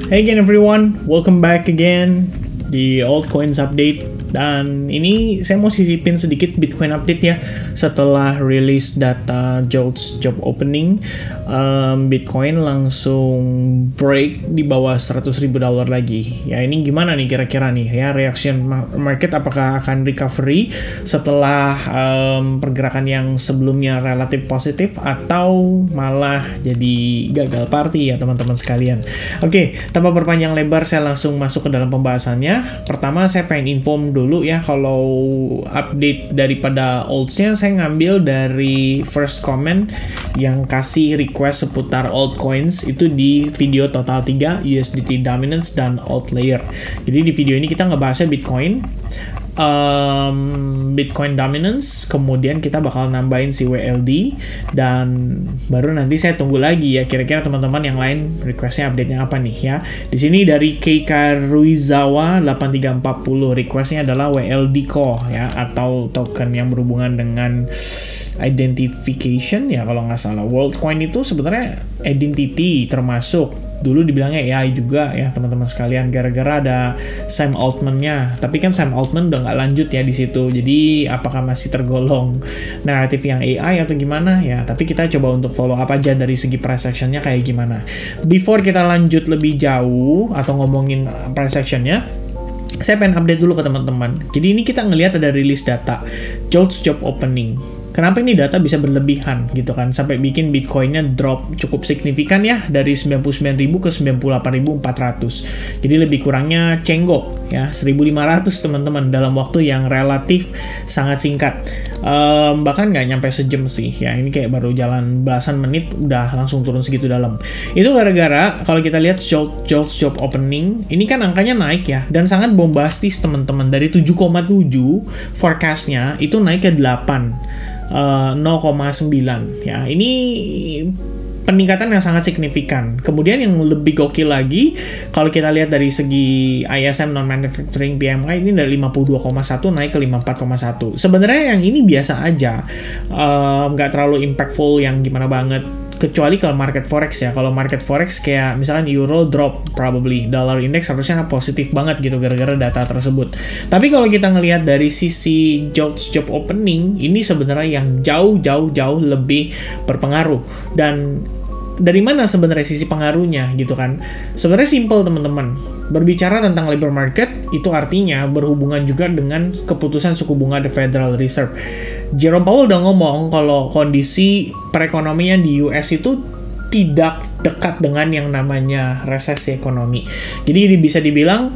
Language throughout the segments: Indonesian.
Hey again everyone, welcome back again di Altcoins Update. Dan ini saya mau sisipin sedikit Bitcoin update ya. Setelah rilis data JOLTS job opening, Bitcoin langsung break di bawah $100.000 lagi. Ya ini gimana nih kira-kira nih ya reaction market, apakah akan recovery setelah pergerakan yang sebelumnya relatif positif atau malah jadi gagal party ya teman-teman sekalian. Oke, tanpa berpanjang lebar saya langsung masuk ke dalam pembahasannya. Pertama saya pengen inform dulu ya, kalau update daripada olds-nya saya ngambil dari first comment yang kasih request seputar altcoins itu di video total 3 USDT dominance dan alt layer. Jadi di video ini kita ngebahasnya Bitcoin dominance, kemudian kita bakal nambahin si WLD, dan baru nanti saya tunggu lagi ya kira-kira teman-teman yang lain requestnya update-nya apa nih ya. Di sini dari Keika Ruizawa 8340 requestnya adalah WLD Core ya, atau token yang berhubungan dengan identification ya kalau nggak salah. WorldCoin itu sebenarnya identity, termasuk dulu dibilangnya AI juga ya teman-teman sekalian, gara-gara ada Sam Altman-nya. Tapi kan Sam Altman udah nggak lanjut ya di situ. Jadi apakah masih tergolong naratif yang AI atau gimana ya? Tapi kita coba untuk follow up aja dari segi price action-nya kayak gimana. Before kita lanjut lebih jauh atau ngomongin price action-nya, saya pengen update dulu ke teman-teman. Jadi ini kita ngelihat ada rilis data JOLTS job opening. Kenapa ini data bisa berlebihan gitu kan, sampai bikin Bitcoin-nya drop cukup signifikan ya, dari 99.000 ke 98.400. Jadi lebih kurangnya cenggok ya, 1.500 teman-teman dalam waktu yang relatif sangat singkat. Bahkan nggak nyampe sejam sih ya, ini kayak baru jalan belasan menit udah langsung turun segitu dalam. Itu gara-gara kalau kita lihat JOLTS job opening ini kan angkanya naik ya, dan sangat bombastis teman-teman. Dari 7,7 forecast-nya itu naik ke 0,9 ya. Ini peningkatan yang sangat signifikan. Kemudian yang lebih gokil lagi, kalau kita lihat dari segi ISM non-manufacturing PMI ini dari 52,1 naik ke 54,1. Sebenarnya yang ini biasa aja, nggak terlalu impactful yang gimana banget. Kecuali kalau market forex ya. Kalau market forex kayak misalkan euro drop, probably dollar index harusnya positif banget gitu gara-gara data tersebut. Tapi kalau kita ngelihat dari sisi JOLTS job opening, ini sebenarnya yang jauh lebih berpengaruh. Dan dari mana sebenarnya sisi pengaruhnya gitu kan? Sebenarnya simple teman-teman. Berbicara tentang labor market itu artinya berhubungan juga dengan keputusan suku bunga The Federal Reserve. Jerome Powell udah ngomong kalau kondisi perekonomian di US itu tidak dekat dengan yang namanya resesi ekonomi. Jadi bisa dibilang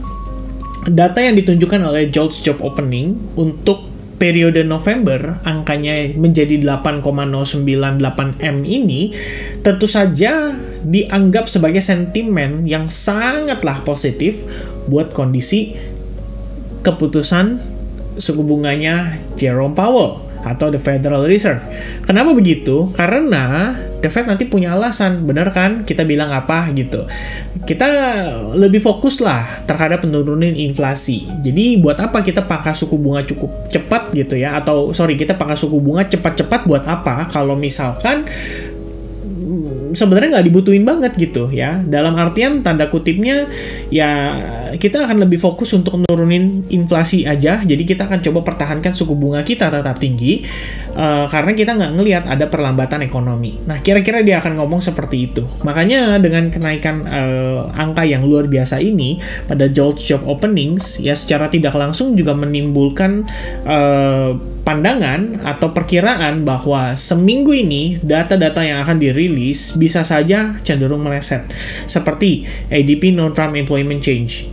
data yang ditunjukkan oleh JOLTS job opening untuk periode November angkanya menjadi 8,098 M ini tentu saja dianggap sebagai sentimen yang sangatlah positif buat kondisi keputusan suku bunganya Jerome Powell atau The Federal Reserve. Kenapa begitu? Karena The Fed nanti punya alasan, bener kan? Kita bilang apa gitu. Kita lebih fokus lah terhadap penurunan inflasi. Jadi buat apa kita pangkas suku bunga cukup cepat gitu ya? Atau kita pangkas suku bunga cepat-cepat buat apa? Kalau misalkan sebenarnya nggak dibutuhin banget gitu ya. Dalam artian tanda kutipnya ya kita akan lebih fokus untuk nurunin inflasi aja. Jadi kita akan coba pertahankan suku bunga kita tetap tinggi karena kita nggak ngelihat ada perlambatan ekonomi. Nah kira-kira dia akan ngomong seperti itu. Makanya dengan kenaikan angka yang luar biasa ini pada JOLTS job openings ya, secara tidak langsung juga menimbulkan pandangan atau perkiraan bahwa seminggu ini data-data yang akan dirilis bisa saja cenderung meleset. Seperti ADP non-farm employment change.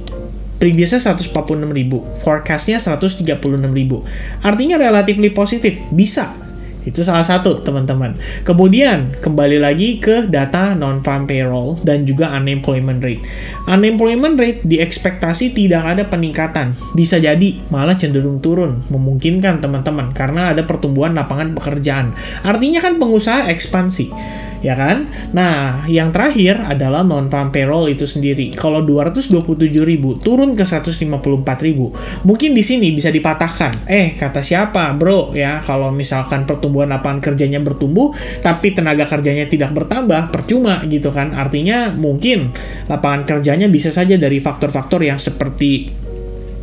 Previously 146.000, forecastnya 136.000. Artinya relatively positif, bisa. Itu salah satu, teman-teman. Kemudian, kembali lagi ke data non-farm payroll dan juga unemployment rate. Unemployment rate diekspektasi tidak ada peningkatan. Bisa jadi malah cenderung turun. Memungkinkan, teman-teman, karena ada pertumbuhan lapangan pekerjaan. Artinya kan pengusaha ekspansi. ya kan? Nah, yang terakhir adalah non-farm payroll itu sendiri. Kalau 227.000 turun ke 154.000, mungkin di sini bisa dipatahkan. Kata siapa, bro? Ya, kalau misalkan pertumbuhan lapangan kerjanya bertumbuh, tapi tenaga kerjanya tidak bertambah, percuma gitu kan? Artinya mungkin lapangan kerjanya bisa saja dari faktor-faktor yang seperti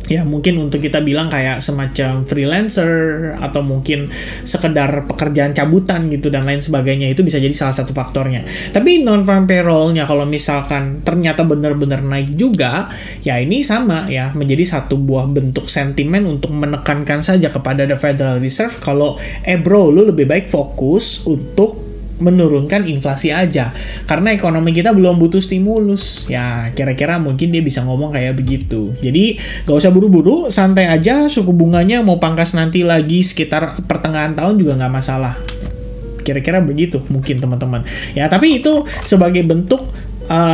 ya mungkin untuk kita bilang kayak semacam freelancer atau mungkin sekedar pekerjaan cabutan gitu dan lain sebagainya, itu bisa jadi salah satu faktornya. Tapi non-farm payroll-nya kalau misalkan ternyata benar-benar naik juga, ya ini sama ya, menjadi satu buah bentuk sentimen untuk menekankan saja kepada the Federal Reserve kalau bro, lu lebih baik fokus untuk menurunkan inflasi aja karena ekonomi kita belum butuh stimulus. Ya kira-kira mungkin dia bisa ngomong kayak begitu. Jadi gak usah buru-buru, santai aja, suku bunganya mau pangkas nanti lagi sekitar pertengahan tahun juga nggak masalah. Kira-kira begitu mungkin teman-teman ya. Tapi itu sebagai bentuk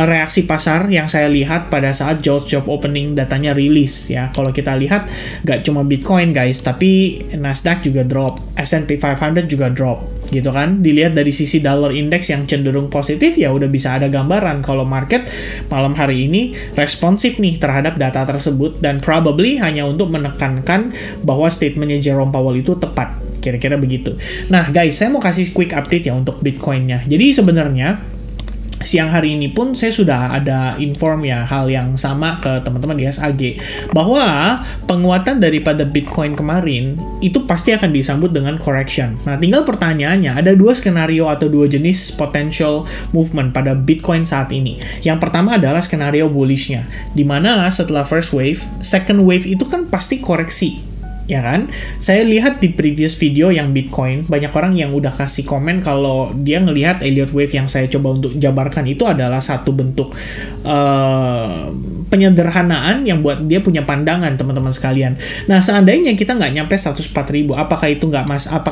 reaksi pasar yang saya lihat pada saat job opening datanya rilis ya. Kalau kita lihat gak cuma Bitcoin guys, tapi Nasdaq juga drop, S&P 500 juga drop gitu kan. Dilihat dari sisi dollar index yang cenderung positif, ya udah bisa ada gambaran kalau market malam hari ini responsif nih terhadap data tersebut dan probably hanya untuk menekankan bahwa statementnya Jerome Powell itu tepat. Kira-kira begitu. Nah guys, saya mau kasih quick update ya untuk Bitcoin-nya. Jadi sebenarnya siang hari ini pun saya sudah ada inform ya hal yang sama ke teman-teman di SAG bahwa penguatan daripada Bitcoin kemarin itu pasti akan disambut dengan correction. Nah, tinggal pertanyaannya, ada dua skenario atau dua jenis potential movement pada Bitcoin saat ini. Yang pertama adalah skenario bullish-nya, di mana setelah first wave, second wave itu kan pasti koreksi. Ya kan? Saya lihat di previous video yang Bitcoin, banyak orang yang udah kasih komen kalau dia ngelihat Elliott Wave yang saya coba untuk jabarkan itu adalah satu bentuk penyederhanaan yang buat dia punya pandangan, teman-teman sekalian. Nah, seandainya kita nggak nyampe 104.000, apakah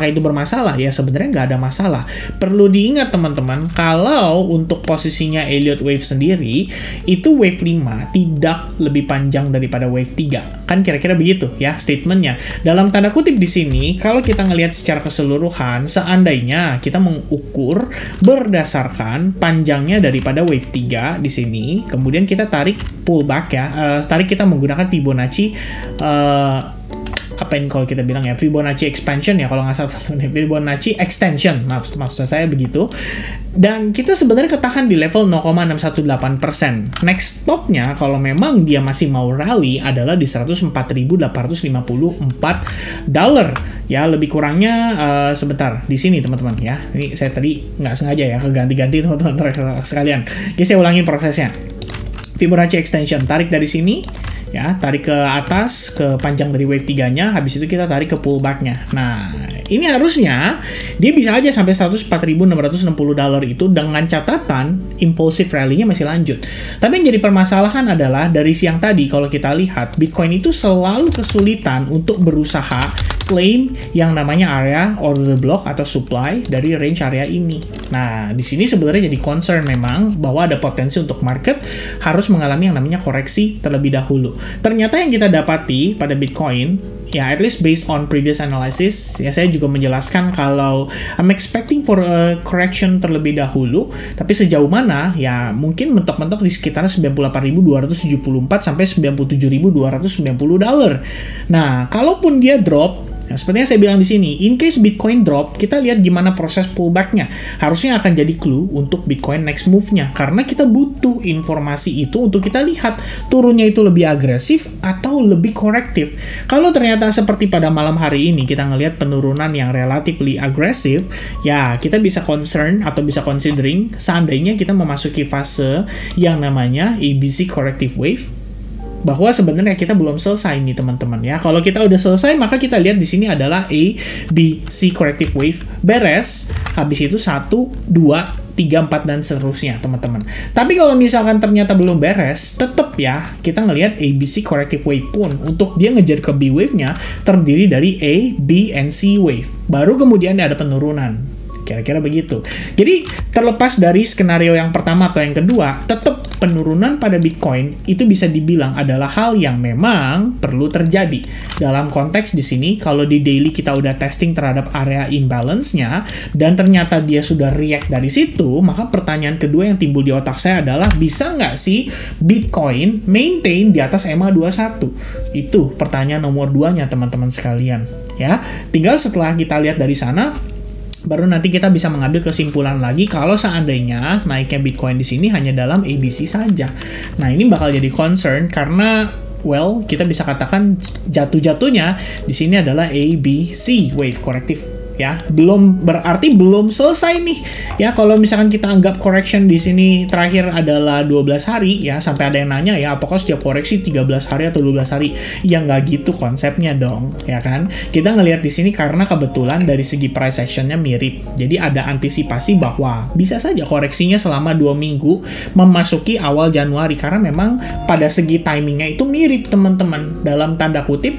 itu bermasalah? Ya, sebenarnya nggak ada masalah. Perlu diingat teman-teman, kalau untuk posisinya Elliott Wave sendiri, itu Wave 5 tidak lebih panjang daripada Wave 3. Kan kira-kira begitu ya statementnya. Dalam tanda kutip di sini, kalau kita ngelihat secara keseluruhan, seandainya kita mengukur berdasarkan panjangnya daripada Wave 3 di sini, kemudian kita tarik pullback ya, kita menggunakan Fibonacci apa ini kalau kita bilang ya, Fibonacci expansion ya kalau nggak salah, Fibonacci extension, maksud saya begitu. Dan kita sebenarnya ketahan di level 0,618%. Next stopnya kalau memang dia masih mau rally adalah di $104.854 ya, lebih kurangnya sebentar di sini teman-teman ya. Ini saya tadi nggak sengaja ya keganti-ganti teman-teman sekalian. Jadi saya ulangi prosesnya. Fibonacci extension, tarik dari sini ya, tarik ke atas ke panjang dari wave 3-nya, habis itu kita tarik ke pullback-nya. Nah, ini harusnya dia bisa aja sampai $104.660 itu dengan catatan impulsive rally-nya masih lanjut. Tapi yang jadi permasalahan adalah dari siang tadi kalau kita lihat Bitcoin itu selalu kesulitan untuk berusaha claim yang namanya area order block atau supply dari range area ini. Nah, di sini sebenarnya jadi concern memang bahwa ada potensi untuk market harus mengalami yang namanya koreksi terlebih dahulu. Ternyata yang kita dapati pada Bitcoin, ya at least based on previous analysis, ya saya juga menjelaskan kalau I'm expecting for a correction terlebih dahulu, tapi sejauh mana ya mungkin mentok-mentok di sekitar 98.274 sampai 97.290 $. Nah, kalaupun dia drop, nah, seperti yang saya bilang di sini, in case Bitcoin drop, kita lihat gimana proses pullback-nya. Harusnya akan jadi clue untuk Bitcoin next move-nya. Karena kita butuh informasi itu untuk kita lihat turunnya itu lebih agresif atau lebih korektif. Kalau ternyata seperti pada malam hari ini, kita ngelihat penurunan yang relatively agresif, ya kita bisa concern atau bisa considering seandainya kita memasuki fase yang namanya ABC Corrective Wave, bahwa sebenarnya kita belum selesai nih teman-teman ya. Kalau kita udah selesai, maka kita lihat di sini adalah A, B, C corrective wave beres, habis itu 1, 2, 3, 4 dan seterusnya teman-teman. Tapi kalau misalkan ternyata belum beres, tetap ya kita ngelihat ABC corrective wave pun untuk dia ngejar ke B wave-nya terdiri dari A, B, and C wave. Baru kemudian ada penurunan. Kira-kira begitu. Jadi terlepas dari skenario yang pertama atau yang kedua, tetap penurunan pada Bitcoin itu bisa dibilang adalah hal yang memang perlu terjadi. Dalam konteks di sini, kalau di daily kita udah testing terhadap area imbalance-nya, dan ternyata dia sudah react dari situ, maka pertanyaan kedua yang timbul di otak saya adalah, bisa nggak sih Bitcoin maintain di atas EMA21? Itu pertanyaan nomor 2-nya teman-teman sekalian. Ya, tinggal setelah kita lihat dari sana, baru nanti kita bisa mengambil kesimpulan lagi kalau seandainya naiknya Bitcoin di sini hanya dalam ABC saja. Nah, ini bakal jadi concern karena kita bisa katakan jatuh-jatuhnya di sini adalah ABC, wave corrective. Ya, berarti belum selesai nih. Ya, kalau misalkan kita anggap correction di sini terakhir adalah 12 hari ya, sampai ada yang nanya ya, apakah setiap koreksi 13 hari atau 12 hari? Ya nggak gitu konsepnya dong, ya kan? Kita ngelihat di sini karena kebetulan dari segi price action-nya mirip. Jadi ada antisipasi bahwa bisa saja koreksinya selama 2 minggu memasuki awal Januari karena memang pada segi timingnya itu mirip, teman-teman. Dalam tanda kutip,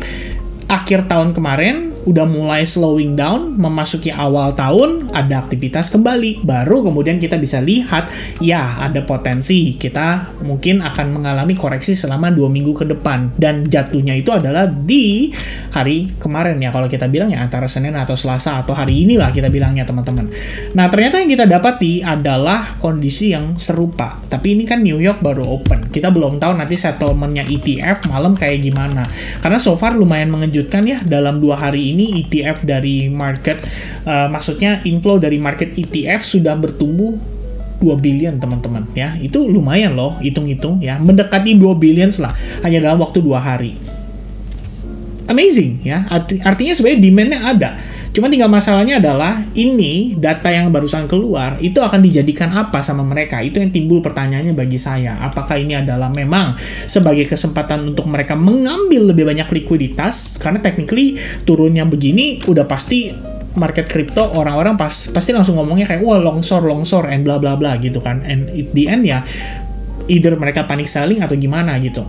akhir tahun kemarin udah mulai slowing down, memasuki awal tahun ada aktivitas kembali, baru kemudian kita bisa lihat ya ada potensi kita mungkin akan mengalami koreksi selama 2 minggu ke depan, dan jatuhnya itu adalah di hari kemarin ya, kalau kita bilang ya antara Senin atau Selasa atau hari inilah kita bilangnya, teman-teman. Nah, ternyata yang kita dapati adalah kondisi yang serupa, tapi ini kan New York baru open, kita belum tahu nanti settlementnya ETF malam kayak gimana, karena so far lumayan mengejutkan ya, dalam 2 hari ini ETF dari market, maksudnya inflow dari market ETF sudah bertumbuh 2 billion, teman-teman ya. Itu lumayan loh, hitung-hitung ya, mendekati 2 billion lah hanya dalam waktu 2 hari. Amazing ya, artinya sebenarnya demand-nya ada. Cuma tinggal masalahnya adalah ini data yang barusan keluar itu akan dijadikan apa sama mereka? Itu yang timbul pertanyaannya bagi saya. Apakah ini adalah memang sebagai kesempatan untuk mereka mengambil lebih banyak likuiditas? Karena technically turunnya begini udah pasti market crypto orang-orang pasti langsung ngomongnya kayak wah longsor and bla bla bla gitu kan. And at the end ya either mereka panic selling atau gimana gitu.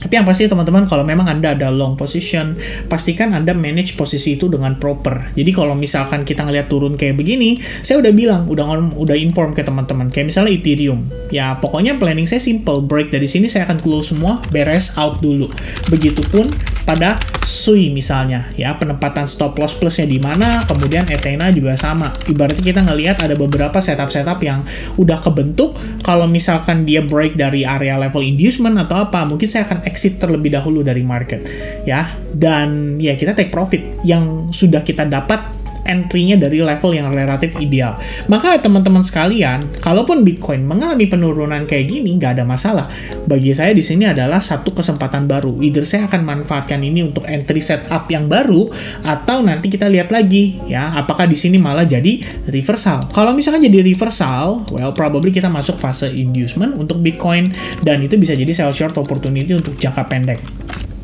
Tapi yang pasti teman-teman, kalau memang Anda ada long position, pastikan Anda manage posisi itu dengan proper. Jadi kalau misalkan kita ngeliat turun kayak begini, saya udah bilang, udah inform ke teman-teman. Kayak misalnya Ethereum. Ya pokoknya planning saya simple, break dari sini saya akan close semua, beres out dulu. Begitupun pada SUI misalnya, ya penempatan stop loss plusnya di mana, kemudian Ethena juga sama. Ibaratnya kita ngelihat ada beberapa setup yang udah kebentuk, kalau misalkan dia break dari area level inducement atau apa, mungkin saya akan exit terlebih dahulu dari market, ya. Dan ya kita take profit yang sudah kita dapat entry-nya dari level yang relatif ideal. Maka teman-teman sekalian, kalaupun Bitcoin mengalami penurunan kayak gini, nggak ada masalah. Bagi saya di sini adalah satu kesempatan baru. Either saya akan manfaatkan ini untuk entry setup yang baru, atau nanti kita lihat lagi, ya, apakah di sini malah jadi reversal. Kalau misalnya jadi reversal, probably kita masuk fase inducement untuk Bitcoin, dan itu bisa jadi sell short opportunity untuk jangka pendek.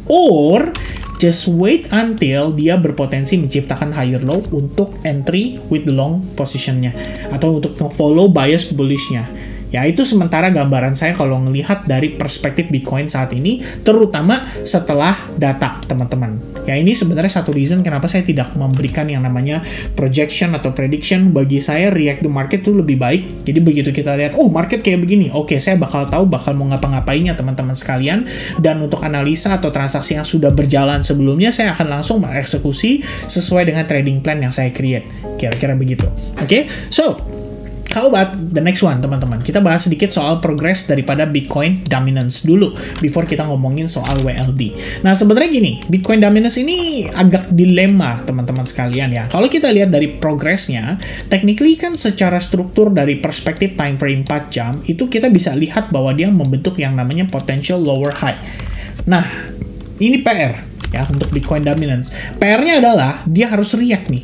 Or just wait until dia berpotensi menciptakan higher low untuk entry with the long positionnya, atau untuk follow bias bullishnya. Ya, itu sementara gambaran saya kalau ngelihat dari perspektif Bitcoin saat ini, terutama setelah data, teman-teman. Ya, ini sebenarnya satu reason kenapa saya tidak memberikan yang namanya projection atau prediction. Bagi saya, react the market itu lebih baik. Jadi begitu kita lihat, oh market kayak begini, oke, saya bakal tahu bakal mau ngapa-ngapainnya, teman-teman sekalian. Dan untuk analisa atau transaksi yang sudah berjalan sebelumnya, saya akan langsung mengeksekusi sesuai dengan trading plan yang saya create. Kira-kira begitu. Oke, so how about the next one, teman-teman? Kita bahas sedikit soal progress daripada Bitcoin dominance dulu, before kita ngomongin soal WLD. Nah, sebenarnya gini, Bitcoin dominance ini agak dilema, teman-teman sekalian ya. Kalau kita lihat dari progressnya, technically kan secara struktur dari perspektif time frame 4 jam, itu kita bisa lihat bahwa dia membentuk yang namanya potential lower high. Nah, ini PR ya untuk Bitcoin dominance. PR-nya adalah dia harus react nih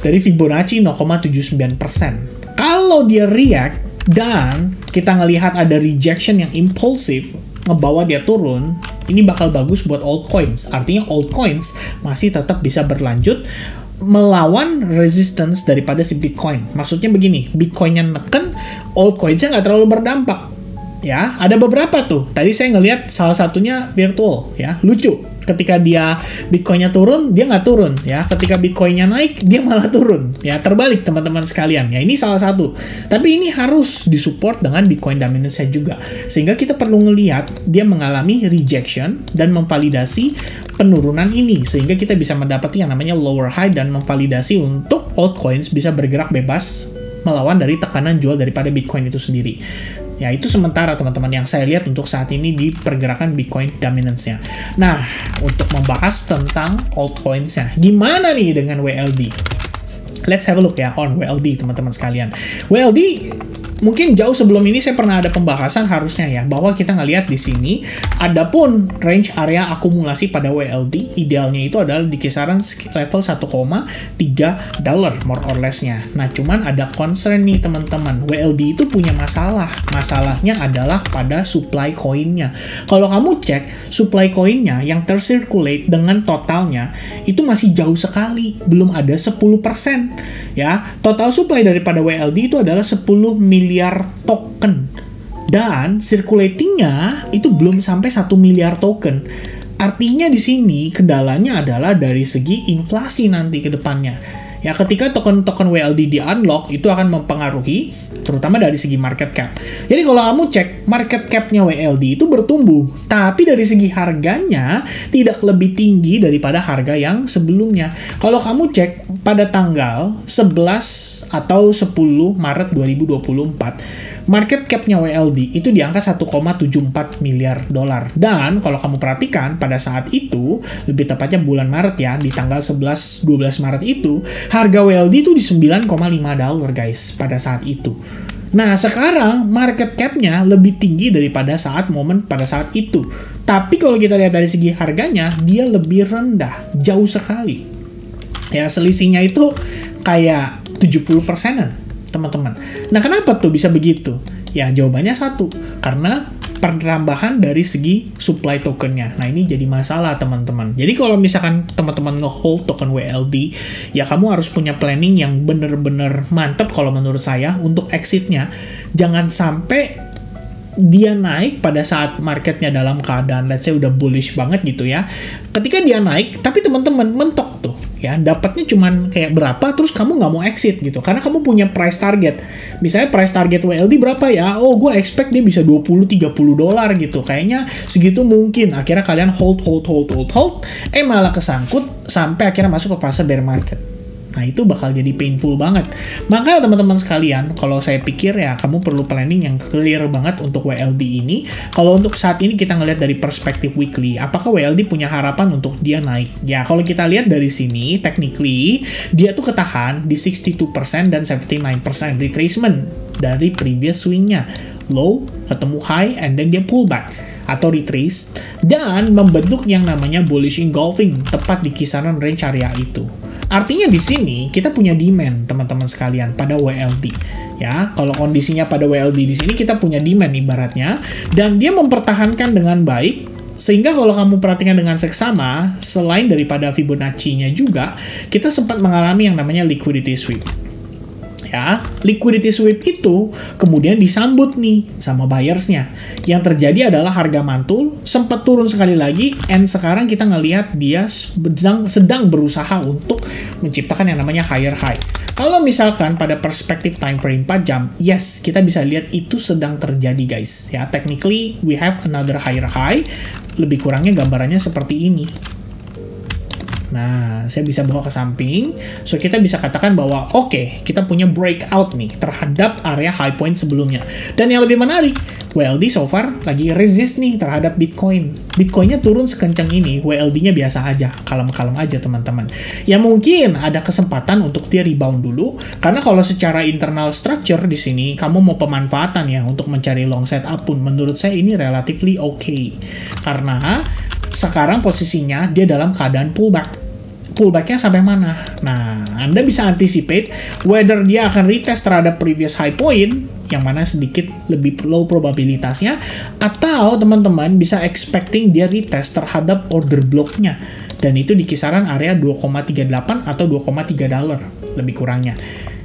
dari Fibonacci 0,79%. Kalau dia react dan kita ngelihat ada rejection yang impulsif ngebawa dia turun, ini bakal bagus buat altcoins. Artinya altcoins masih tetap bisa berlanjut melawan resistance daripada si Bitcoin. Maksudnya begini, Bitcoinnya neken, altcoinsnya nggak terlalu berdampak. Ya, ada beberapa tuh. Tadi saya ngelihat salah satunya virtual, ya, lucu. Ketika dia Bitcoinnya turun, dia nggak turun ya. Ketika Bitcoinnya naik, dia malah turun ya. Terbalik teman-teman sekalian ya. Ini salah satu. Tapi ini harus disupport dengan Bitcoin dominance-nya juga. Sehingga kita perlu ngelihat dia mengalami rejection dan memvalidasi penurunan ini. Sehingga kita bisa mendapati yang namanya lower high dan memvalidasi untuk altcoins bisa bergerak bebas melawan dari tekanan jual daripada Bitcoin itu sendiri. Ya, itu sementara teman-teman yang saya lihat untuk saat ini di pergerakan Bitcoin dominance-nya. Nah, untuk membahas tentang altcoins-nya, gimana nih dengan WLD? Let's have a look ya on WLD teman-teman sekalian. WLD mungkin jauh sebelum ini saya pernah ada pembahasan harusnya ya, bahwa kita ngelihat di sini adapun range area akumulasi pada WLD idealnya itu adalah di kisaran level 1,3 dollar more or less-nya. Nah, cuman ada concern nih teman-teman. WLD itu punya masalah. Masalahnya adalah pada supply coin-nya. Kalau kamu cek supply coin-nya yang tercirculate dengan totalnya itu masih jauh sekali, belum ada 10%. Ya, total supply daripada WLD itu adalah 10 miliar token. Dan circulating-nya itu belum sampai 1 miliar token. Artinya di sini kendalanya adalah dari segi inflasi nanti ke depannya. Ya, ketika token-token WLD di-unlock, itu akan mempengaruhi, terutama dari segi market cap. Jadi kalau kamu cek, market cap-nya WLD itu bertumbuh, tapi dari segi harganya tidak lebih tinggi daripada harga yang sebelumnya. Kalau kamu cek, pada tanggal 11 atau 10 Maret 2024, market cap-nya WLD itu di angka 1,74 miliar dolar. Dan kalau kamu perhatikan pada saat itu, lebih tepatnya bulan Maret ya, di tanggal 11-12 Maret itu, harga WLD itu di 9,5 dolar guys pada saat itu. Nah, sekarang market cap-nya lebih tinggi daripada pada saat itu. Tapi kalau kita lihat dari segi harganya, dia lebih rendah, jauh sekali. Ya, selisihnya itu kayak 70%-an. Teman-teman. Nah, kenapa tuh bisa begitu? Ya, jawabannya satu. Karena penambahan dari segi supply tokennya. Nah, ini jadi masalah, teman-teman. Jadi, kalau misalkan teman-teman nge-hold token WLD, ya kamu harus punya planning yang bener-bener mantep kalau menurut saya untuk exitnya. Jangan sampai dia naik pada saat marketnya dalam keadaan, let's say, udah bullish banget gitu ya. Ketika dia naik, tapi teman-teman mentok tuh. Ya, dapatnya cuman kayak berapa, terus kamu nggak mau exit gitu, karena kamu punya price target. Misalnya price target WLD berapa ya, oh gue expect dia bisa 20-30 dolar gitu, kayaknya segitu mungkin. Akhirnya kalian hold, malah kesangkut sampai akhirnya masuk ke fase bear market. Nah, itu bakal jadi painful banget. Maka teman-teman sekalian, kalau saya pikir ya kamu perlu planning yang clear banget untuk WLD ini. Kalau untuk saat ini kita ngelihat dari perspektif weekly, apakah WLD punya harapan untuk dia naik? Ya, kalau kita lihat dari sini, technically dia tuh ketahan di 62% dan 79% retracement dari previous swing-nya. Low, ketemu high, and then dia pullback atau retrace, dan membentuk yang namanya bullish engulfing tepat di kisaran range area itu. Artinya di sini kita punya demand, teman-teman sekalian, pada WLD. Ya, kalau kondisinya pada WLD di sini kita punya demand ibaratnya, dan dia mempertahankan dengan baik. Sehingga kalau kamu perhatikan dengan seksama, selain daripada Fibonacci-nya juga, kita sempat mengalami yang namanya liquidity sweep. Ya, liquidity sweep itu kemudian disambut nih sama buyers-nya. Yang terjadi adalah harga mantul, sempat turun sekali lagi, and sekarang kita ngelihat dia sedang berusaha untuk menciptakan yang namanya higher high. Kalau misalkan pada perspektif time frame 4 jam, yes, kita bisa lihat itu sedang terjadi guys. Ya, technically we have another higher high. Lebih kurangnya gambarannya seperti ini. Nah, saya bisa bawa ke samping. So, kita bisa katakan bahwa oke, kita punya breakout nih terhadap area high point sebelumnya. Dan yang lebih menarik, WLD so far lagi resist nih terhadap Bitcoin. Bitcoinnya turun sekencang ini, WLD-nya biasa aja, kalem-kalem aja teman-teman. Ya mungkin ada kesempatan untuk dia rebound dulu, karena kalau secara internal structure di sini, kamu mau pemanfaatan ya untuk mencari long setup pun, menurut saya ini relatively okay. Karena sekarang posisinya dia dalam keadaan pullback. Pullback-nya sampai mana? Nah, Anda bisa anticipate whether dia akan retest terhadap previous high point, yang mana sedikit lebih low probabilitasnya, atau teman-teman bisa expecting dia retest terhadap order block-nya. Dan itu di kisaran area 2,38 atau 2,3 dolar, lebih kurangnya.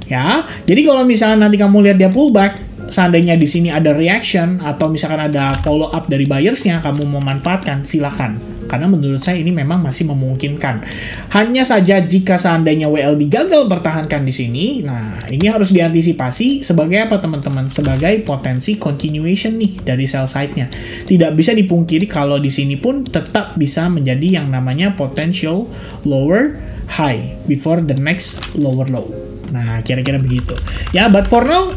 Ya, jadi kalau misalnya nanti kamu lihat dia pullback, seandainya di sini ada reaction atau misalkan ada follow up dari buyers-nya, kamu memanfaatkan, silakan. karena menurut saya ini memang masih memungkinkan. Hanya saja jika seandainya WLD gagal bertahankan di sini, nah ini harus diantisipasi sebagai apa teman-teman? Sebagai potensi continuation nih dari sell side-nya. Tidak bisa dipungkiri kalau di sini pun tetap bisa menjadi yang namanya potential lower high before the next lower low. Nah, kira-kira begitu. Ya, but for now,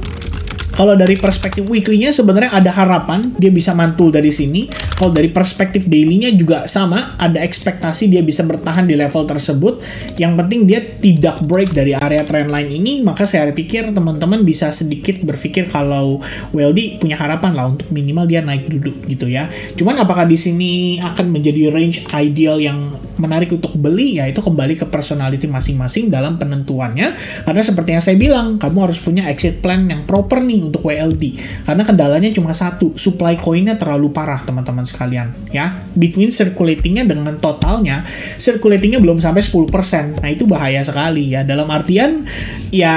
kalau dari perspektif weekly-nya sebenarnya ada harapan dia bisa mantul dari sini. Kalau dari perspektif daily-nya juga sama, ada ekspektasi dia bisa bertahan di level tersebut. Yang penting dia tidak break dari area trendline ini, maka saya pikir teman-teman bisa sedikit berpikir kalau WLD punya harapan lah untuk minimal dia naik dulu gitu ya. Cuman apakah di sini akan menjadi range ideal yang menarik untuk beli, ya itu kembali ke personality masing-masing dalam penentuannya. Karena seperti yang saya bilang, kamu harus punya exit plan yang proper nih untuk WLD. Karena kendalanya cuma satu, supply coin-nya terlalu parah teman-teman sekalian ya. Between circulating-nya dengan totalnya, circulating-nya belum sampai 10%. Nah itu bahaya sekali ya. Dalam artian ya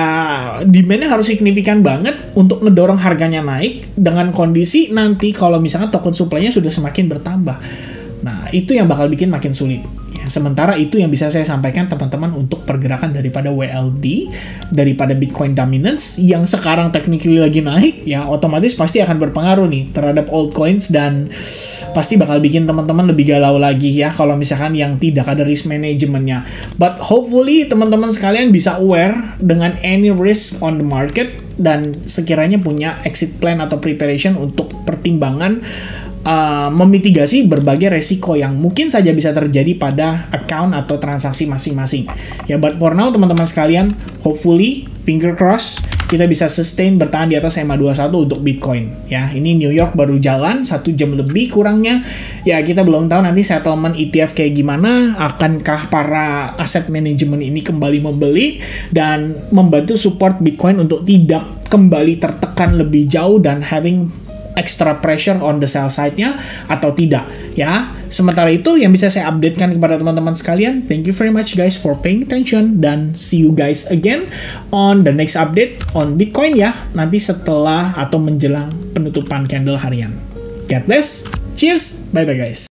demand-nya harus signifikan banget untuk ngedorong harganya naik dengan kondisi nanti kalau misalnya token supply-nya sudah semakin bertambah. Nah itu yang bakal bikin makin sulit. Sementara itu yang bisa saya sampaikan teman-teman untuk pergerakan daripada WLD, daripada Bitcoin dominance yang sekarang technically lagi naik, ya otomatis pasti akan berpengaruh nih terhadap altcoins dan pasti bakal bikin teman-teman lebih galau lagi ya kalau misalkan yang tidak ada risk managementnya. But hopefully teman-teman sekalian bisa aware dengan any risk on the market dan sekiranya punya exit plan atau preparation untuk pertimbangan memitigasi berbagai resiko yang mungkin saja bisa terjadi pada account atau transaksi masing-masing. Ya, but for now teman-teman sekalian, hopefully, finger cross, kita bisa sustain bertahan di atas EMA21 untuk Bitcoin. Ya, ini New York baru jalan 1 jam lebih kurangnya. Ya, kita belum tahu nanti settlement ETF kayak gimana. Akankah para aset manajemen ini kembali membeli dan membantu support Bitcoin untuk tidak kembali tertekan lebih jauh dan having extra pressure on the sell side-nya atau tidak ya. Sementara itu yang bisa saya updatekan kepada teman-teman sekalian. Thank you very much guys for paying attention dan see you guys again on the next update on Bitcoin ya. Nanti setelah atau menjelang penutupan candle harian. God bless. Cheers. Bye bye guys.